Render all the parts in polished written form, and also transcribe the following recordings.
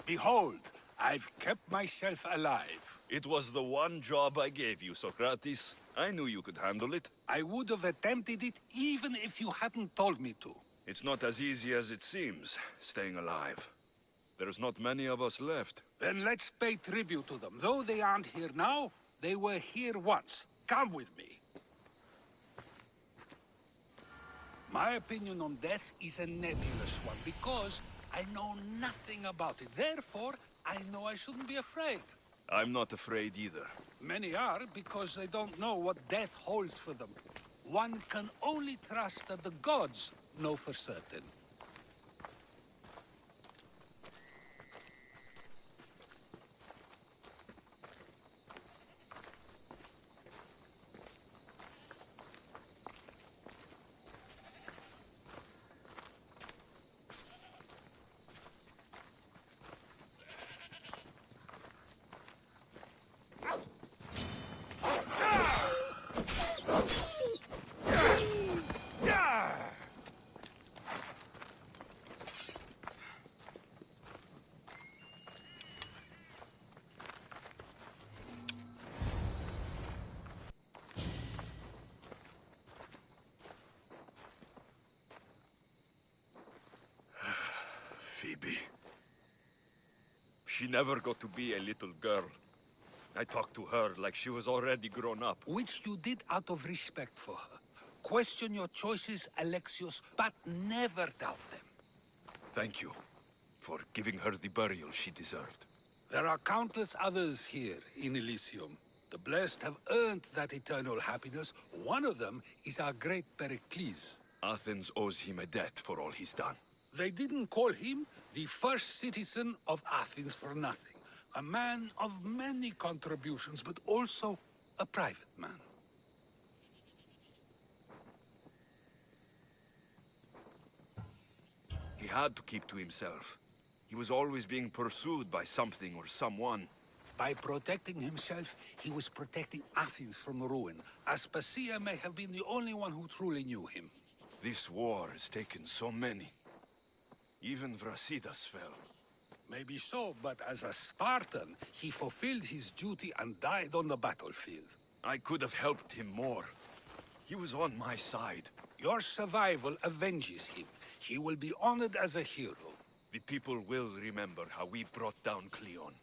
Behold, I've kept myself alive. It was the one job I gave you, Socrates. I knew you could handle it. I would have attempted it even if you hadn't told me to. It's not as easy as it seems, staying alive. There's not many of us left. Then let's pay tribute to them. Though they aren't here now, they were here once. Come with me. My opinion on death is a nebulous one, because I know nothing about it. Therefore, I know I shouldn't be afraid. I'm not afraid either. Many are, because they don't know what death holds for them. One can only trust that the gods know for certain. Phoebe. She never got to be a little girl. I talked to her like she was already grown up. Which you did out of respect for her. Question your choices, Alexios, but never doubt them. Thank you for giving her the burial she deserved. There are countless others here in Elysium. The blessed have earned that eternal happiness. One of them is our great Pericles. Athens owes him a debt for all he's done. They didn't call him the first citizen of Athens for nothing. A man of many contributions, but also a private man. He had to keep to himself. He was always being pursued by something or someone. By protecting himself, he was protecting Athens from ruin. Aspasia may have been the only one who truly knew him. This war has taken so many. Even Brasidas fell. Maybe so, but as a Spartan, he fulfilled his duty and died on the battlefield. I could have helped him more. He was on my side. Your survival avenges him. He will be honored as a hero. The people will remember how we brought down Cleon.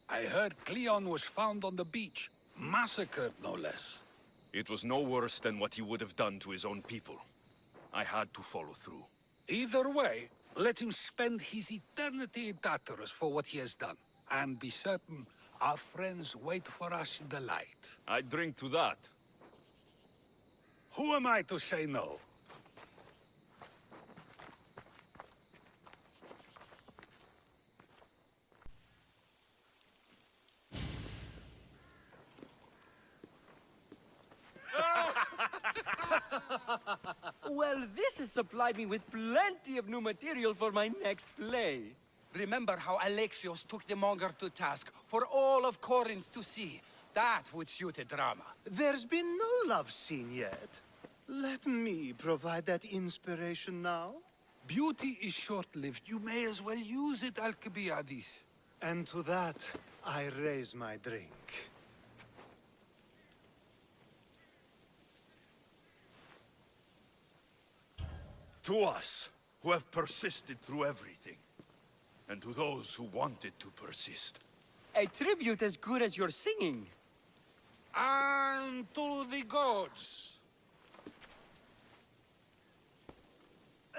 I heard Cleon was found on the beach. Massacred, no less. It was no worse than what he would have done to his own people. I had to follow through. Either way, let him spend his eternity in Tartarus for what he has done. And be certain, our friends wait for us in the light. I drink to that. Who am I to say no? Well, this has supplied me with plenty of new material for my next play. Remember how Alexios took the monger to task for all of Corinth to see? That would suit a drama. There's been no love scene yet. Let me provide that inspiration now. Beauty is short-lived. You may as well use it, Alcibiades. And to that, I raise my drink. To us, who have persisted through everything. And to those who wanted to persist. A tribute as good as your singing. And to the gods.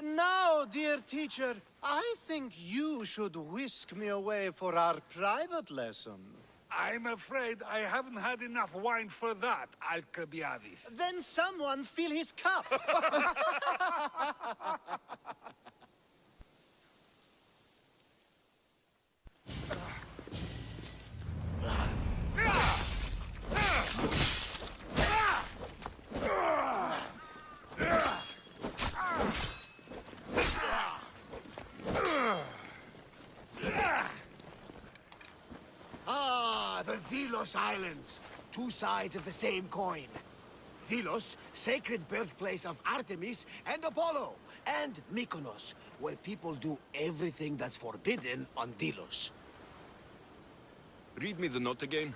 Now, dear teacher, I think you should whisk me away for our private lesson. I'm afraid I haven't had enough wine for that, Alcibiades. Then someone fill his cup. The Delos Islands, two sides of the same coin. Delos, sacred birthplace of Artemis and Apollo, and Mykonos, where people do everything that's forbidden on Delos. Read me the note again.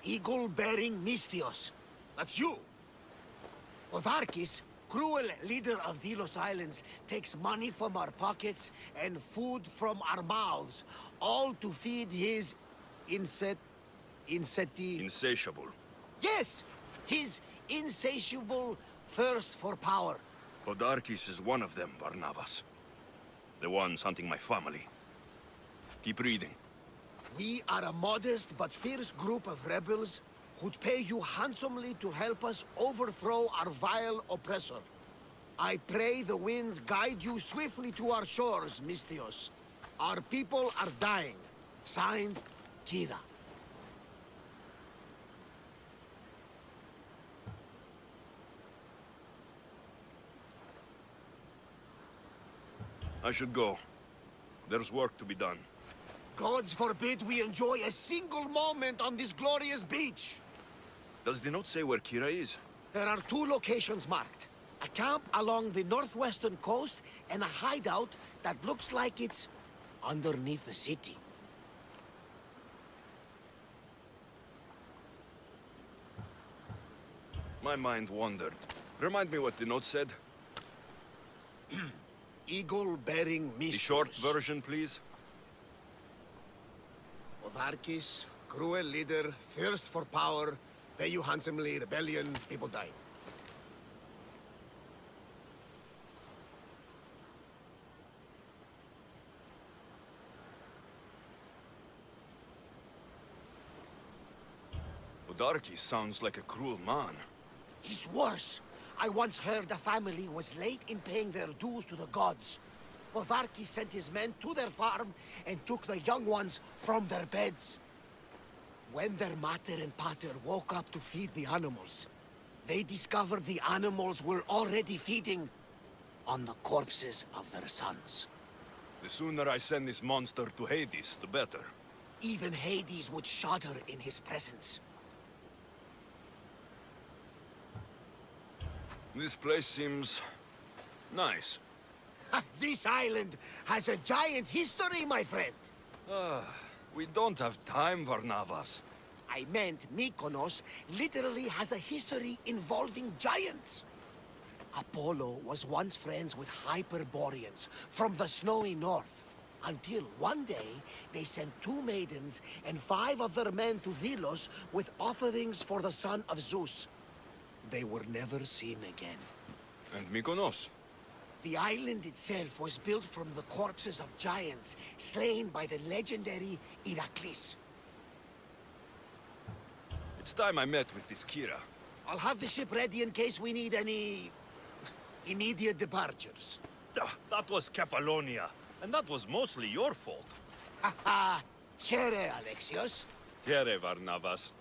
Eagle-bearing Mystios. That's you. Otharkis, cruel leader of Delos Islands, takes money from our pockets and food from our mouths, all to feed his Insatiable. Yes! His insatiable thirst for power. Podarkis is one of them, Barnabas. The ones hunting my family. Keep reading. We are a modest but fierce group of rebels who'd pay you handsomely to help us overthrow our vile oppressor. I pray the winds guide you swiftly to our shores, Mystios. Our people are dying. Signed, Kira. I should go. There's work to be done. Gods forbid we enjoy a single moment on this glorious beach! Does the note say where Kira is? There are 2 locations marked. A camp along the northwestern coast, and a hideout that looks like it's underneath the city. My mind wandered. Remind me what the note said. Eagle-bearing Mystios. The short version, please. Otharkis, cruel leader, thirst for power, pay you handsomely, rebellion, people dying. Podarkis sounds like a cruel man. He's worse. I once heard the family was late in paying their dues to the gods. Otharkis sent his men to their farm and took the young ones from their beds. When their mater and pater woke up to feed the animals, they discovered the animals were already feeding on the corpses of their sons. The sooner I send this monster to Hades, the better. Even Hades would shudder in his presence. This place seems nice. This island has a giant history, my friend. We don't have time, Varnavas. I meant Mykonos literally has a history involving giants. Apollo was once friends with Hyperboreans from the snowy north, until one day they sent 2 maidens and 5 of their men to Delos with offerings for the son of Zeus. They were never seen again. And Mykonos? The island itself was built from the corpses of giants slain by the legendary Iraklis. It's time I met with this Kira. I'll have the ship ready in case we need any immediate departures. That was Kefalonia, and that was mostly your fault. Haha, here, Alexios. Here, Varnavas.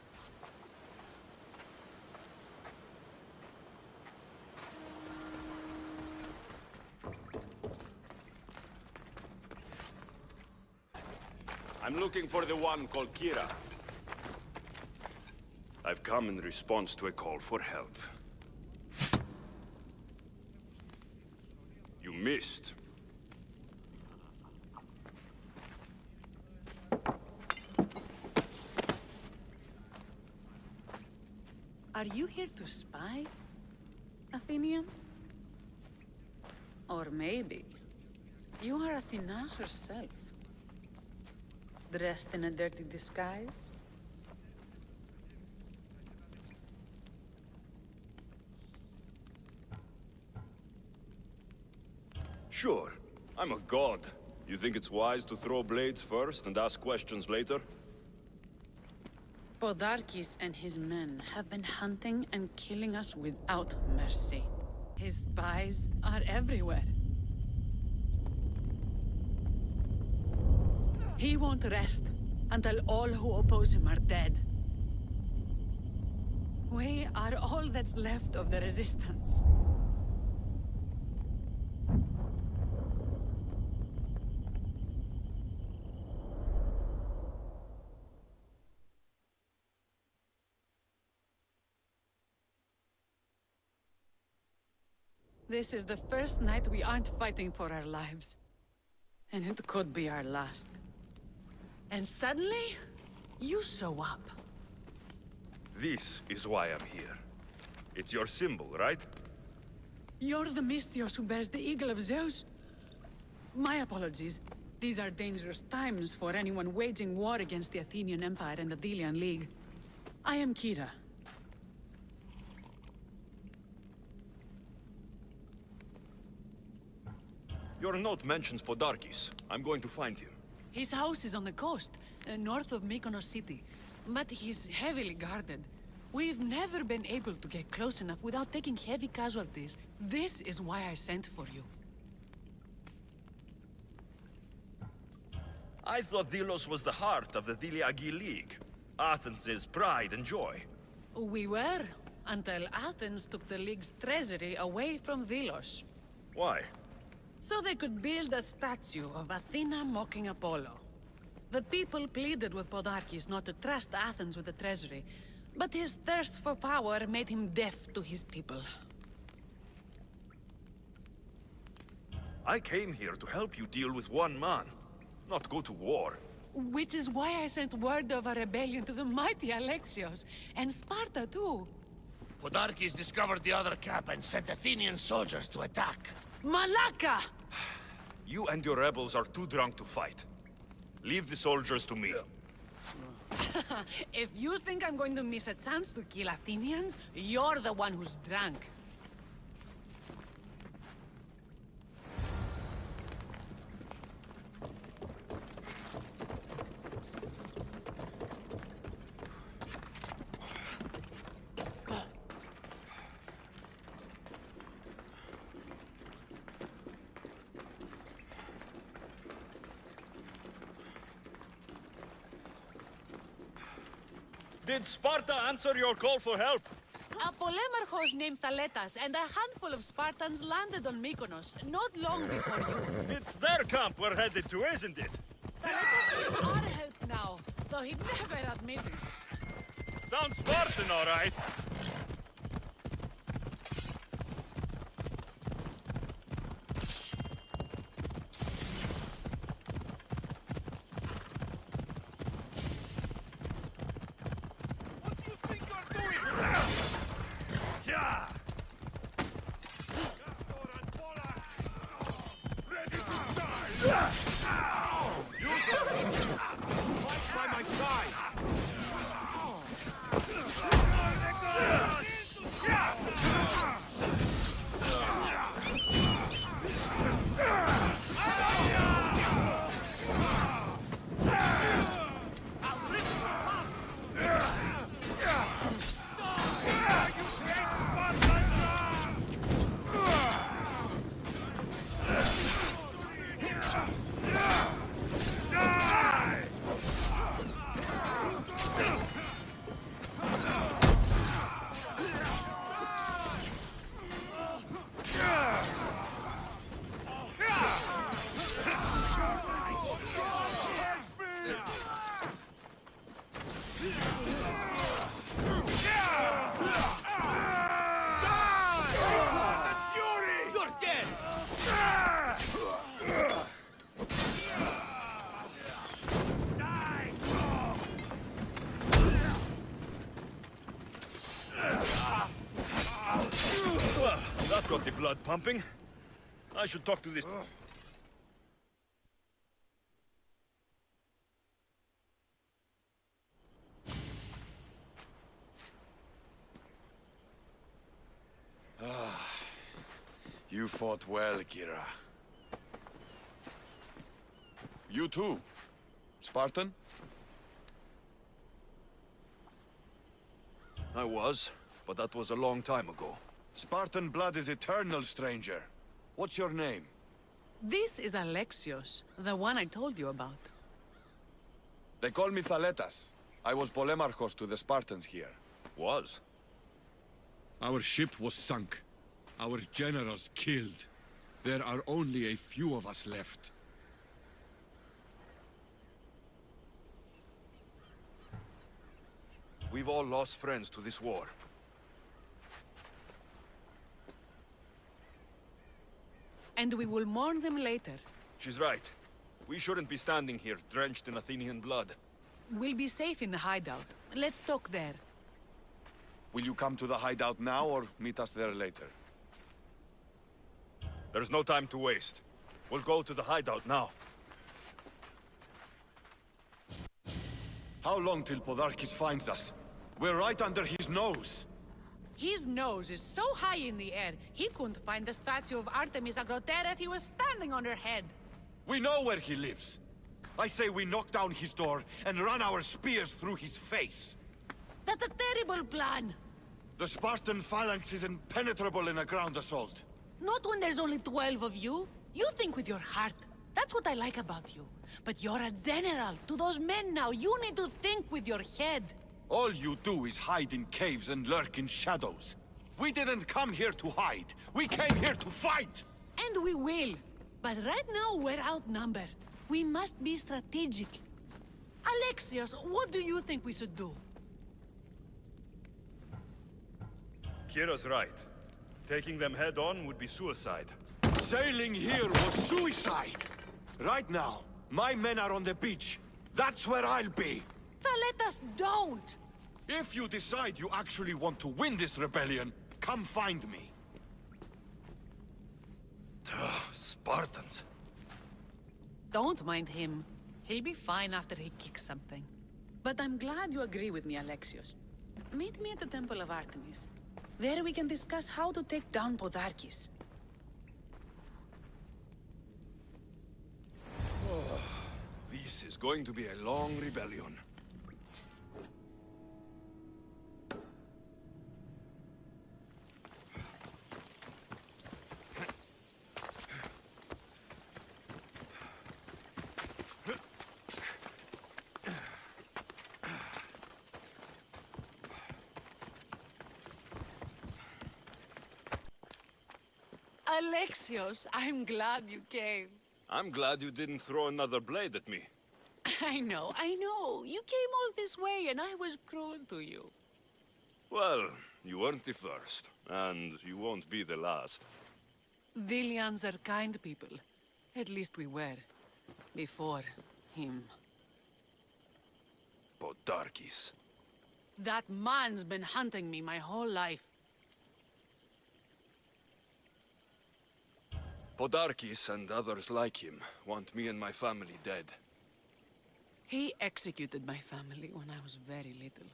I'm looking for the one called Kira. I've come in response to a call for help. You missed. Are you here to spy, Athenian? Or maybe you are Athena herself, dressed in a dirty disguise? Sure, I'm a god. You think it's wise to throw blades first and ask questions later? Podarkis and his men have been hunting and killing us without mercy. His spies are everywhere. He won't rest until all who oppose him are dead. We are all that's left of the resistance. This is the first night we aren't fighting for our lives. And it could be our last. And suddenly, you show up. This is why I'm here. It's your symbol, right? You're the Mystios who bears the Eagle of Zeus? My apologies. These are dangerous times for anyone waging war against the Athenian Empire and the Delian League. I am Kira. Your note mentions Podarkis. I'm going to find him. His house is on the coast, north of Mykonos city. But he's heavily guarded. We've never been able to get close enough without taking heavy casualties. This is why I sent for you. I thought Delos was the heart of the Deliagi League. Athens' pride and joy. We were, until Athens took the League's treasury away from Delos. Why? So they could build a statue of Athena mocking Apollo. The people pleaded with Podarkis not to trust Athens with the treasury, but his thirst for power made him deaf to his people. I came here to help you deal with one man, not go to war. Which is why I sent word of a rebellion to the mighty Alexios, and Sparta too. Podarkis discovered the other camp and sent Athenian soldiers to attack. Malaka! You and your rebels are too drunk to fight. Leave the soldiers to me. If you think I'm going to miss a chance to kill Athenians, you're the one who's drunk. Did Sparta answer your call for help? A polemarchos named Thaletas and a handful of Spartans landed on Mykonos, not long before you. It's their camp we're headed to, isn't it? Thaletas needs our help now, though he'd never admit it. Sounds Spartan, all right. That got the blood pumping. I should talk to this... You fought well, Kira. You too. Spartan? I was, but that was a long time ago. Spartan blood is eternal, stranger. What's your name? This is Alexios, the one I told you about. They call me Thaletas. I was polemarchos to the Spartans here. Was? Our ship was sunk. Our generals killed. There are only a few of us left. We've all lost friends to this war. And we will mourn them later. She's right. We shouldn't be standing here, drenched in Athenian blood. We'll be safe in the hideout. Let's talk there. Will you come to the hideout now or meet us there later? There's no time to waste. We'll go to the hideout now. How long till Podarkis finds us? We're right under his nose. His nose is so high in the air, he couldn't find the statue of Artemis Agrotera if he was standing on her head. We know where he lives. I say we knock down his door and run our spears through his face. That's a terrible plan. The Spartan phalanx is impenetrable in a ground assault. Not when there's only 12 of you. You think with your heart. That's what I like about you. But you're a general. To those men now, you need to think with your head. All you do is hide in caves and lurk in shadows. We didn't come here to hide. We came here to fight! And we will. But right now, we're outnumbered. We must be strategic. Alexios, what do you think we should do? Kira's right. Taking them head on would be suicide. Sailing here was suicide! Right now, my men are on the beach. That's where I'll be! Let us don't! If you decide you actually want to win this rebellion, come find me. Spartans. Don't mind him. He'll be fine after he kicks something. But I'm glad you agree with me, Alexios. Meet me at the Temple of Artemis. There we can discuss how to take down Podarkis. This is going to be a long rebellion. Alexios, I'm glad you came. I'm glad you didn't throw another blade at me. I know. You came all this way and I was cruel to you. Well, you weren't the first, and you won't be the last. Dilians are kind people. At least we were. Before him. Podarkis. That man's been hunting me my whole life. Podarkis and others like him want me and my family dead. He executed my family when I was very little.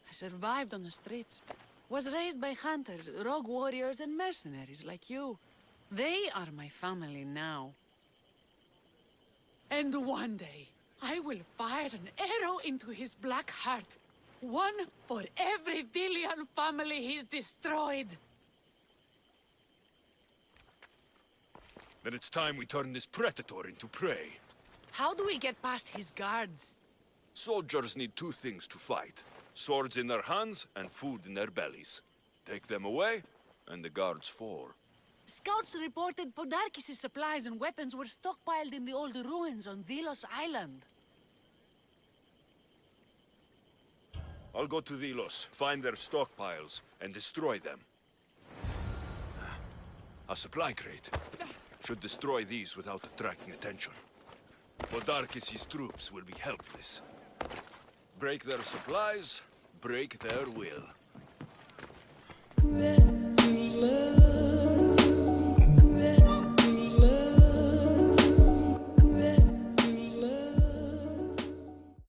I survived on the streets. Was raised by hunters, rogue warriors, and mercenaries like you. They are my family now. And one day, I will fire an arrow into his black heart. One for every Dilian family he's destroyed. Then it's time we turn this predator into prey. How do we get past his guards? Soldiers need two things to fight. Swords in their hands and food in their bellies. Take them away, and the guards fall. Scouts reported Podarkis' supplies and weapons were stockpiled in the old ruins on Delos Island. I'll go to Delos, find their stockpiles, and destroy them. A supply crate. Should destroy these without attracting attention. Podarkis' troops will be helpless. Break their supplies, break their will.